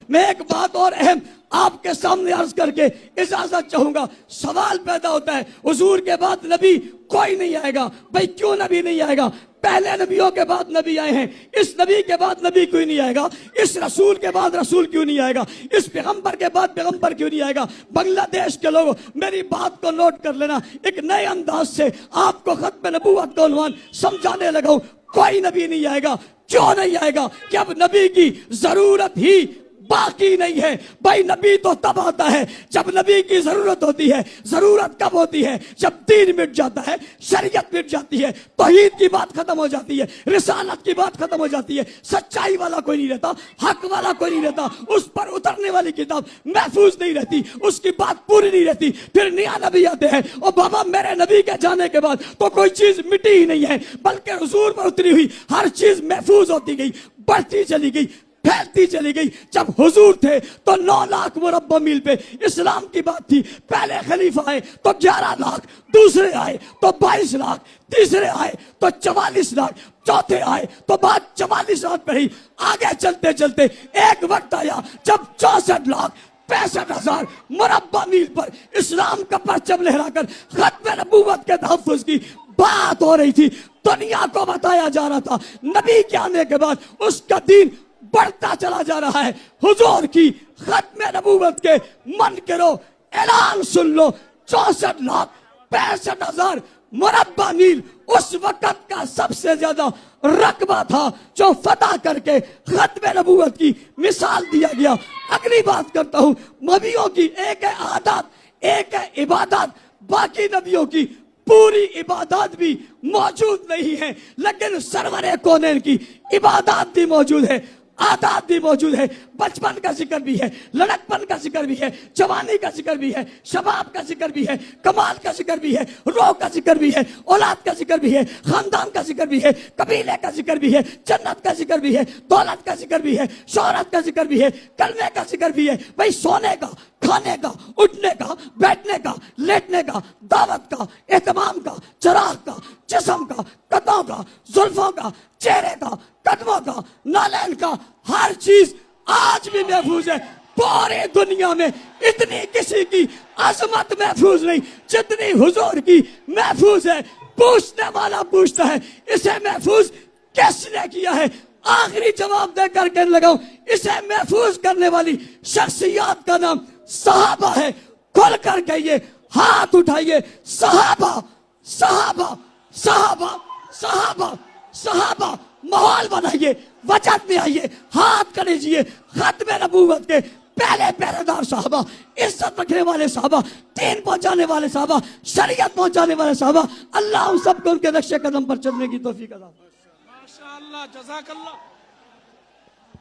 میں ایک بات اور اہم آپ کے سامنے عرض کر کے اجازت چاہوں گا. سوال پیدا ہوتا ہے حضور کے بعد نبی کوئی نہیں آئے گا. بھائی کیوں نبی نہیں آئے گا؟ پہلے نبیوں کے بعد نبی آئے ہیں, اس نبی کے بعد نبی کیوں نہیں آئے گا؟ اس رسول کے بعد رسول کیوں نہیں آئے گا؟ اس پیغمبر کے بعد پیغمبر کیوں نہیں آئے گا؟ بنگلہ دیش کے لوگوں میری بات کو نوٹ کر لینا, ایک نئے انداز سے آپ کو ختم نبوت کا عنوان سمجھانے لگا ہوں. کوئی نبی نہیں آئے گا. کیوں نہیں آئے گا؟ کہ اب نبی کی ضرورت ہی باقی نہیں ہے. بھائی نبی تو تب آتا ہے جب نبی کی ضرورت ہوتی ہے. ضرورت کب ہوتی ہے؟ جب دین مٹ جاتا ہے, شریعت مٹ جاتی ہے, توحید کی بات ختم ہو جاتی ہے, رسالت کی بات ختم ہو جاتی ہے, سچائی والا کوئی نہیں رہتا, حق والا کوئی نہیں رہتا, اس پر اترنے والی کتاب محفوظ نہیں رہتی, اس کی بات پوری نہیں رہتی. پھر نیا نبی آتے ہیں, اور بابا میرے نبی کے جانے کے بعد تو کوئی چیز مٹی ہی نہیں ہے, بلکہ حضور پر اتری ہوئی ہر چیز محفوظ ہوتی گئی, بڑھتی چلی گئی, پھیلتی چلی گئی. جب حضور تھے تو 9 لاکھ مربع میل پہ اسلام کی بات تھی. پہلے خلیفہ آئے تو 11 لاکھ, دوسرے آئے تو 22 لاکھ, تیسرے آئے تو 44 لاکھ, چوتھے آئے تو بات 44 لاکھ پہ ہی. آگے چلتے چلتے ایک وقت آیا جب 64 لاکھ 65,000 مربع میل پر اسلام کا پرچم لہرا کر ختم نبوت کے تحفظ کی بات ہو رہی تھی. دنیا کو بتایا جا رہا تھا نبی کے آنے کے بعد اس کا دین بڑھتا چلا جا رہا ہے. حضور کی ختم نبوت کے منکرو اعلان سن لو, 64 لاکھ 65,000 مربع میل اس وقت کا سب سے زیادہ رقبہ تھا جو فتح کر کے ختم نبوت کی مثال دیا گیا. اگلی بات کرتا ہوں, نبیوں کی ایک ہے عادات, ایک ہے عبادات. باقی نبیوں کی پوری عبادات بھی موجود نہیں ہے, لیکن سرور کونین کی عبادات بھی موجود ہے, عادات بھی موجود ہے. بچپن کا ذکر بھی ہے, لڑکپن کا ذکر بھی ہے, جوانی کا ذکر بھی ہے, شباب کا ذکر بھی ہے, کمال کا ذکر بھی ہے, روح کا ذکر بھی ہے, اولاد کا ذکر بھی ہے, خاندان کا ذکر بھی ہے, قبیلے کا ذکر بھی ہے, جنت کا ذکر بھی ہے, دولت کا ذکر بھی ہے, شہرت کا ذکر بھی ہے, کلمے کا ذکر بھی ہے. بھائی سونے کا, کھانے کا, اٹھنے کا, بیٹھنے کا, لیٹنے کا, دعوت کا, اہتمام کا, چراغ کا, جسم کا, قدموں کا, زلفوں کا, چہرے کا, قدموں کا, نالین کا, ہر چیز آج بھی محفوظ ہے. پوری دنیا میں اتنی کسی کی عظمت محفوظ نہیں جتنی حضور کی محفوظ ہے. پوچھنے والا پوچھتا ہے اسے محفوظ کس نے کیا ہے؟ آخری جواب دے کر کہنے لگا ہوں, اسے محفوظ کرنے والی شخصیات کا نام صحابہ ہے. کھل کر کہیے, ہاتھ اٹھائیے, صحابہ صحابہ صحابہ صحابہ صحابہ. ماحول بنائیے, وجد میں آئیے, ہاتھ کریجیے. ختم نبوت کے پہلے پہرے دار صحابہ, عزت رکھنے والے صحابہ, دین پہنچانے والے صحابہ, شریعت پہنچانے والے صحابہ. اللہ ہم سب کو ان کے نقش قدم پر چلنے کی توفیق عطا فرمائے. ماشاءاللہ, جزاک اللہ.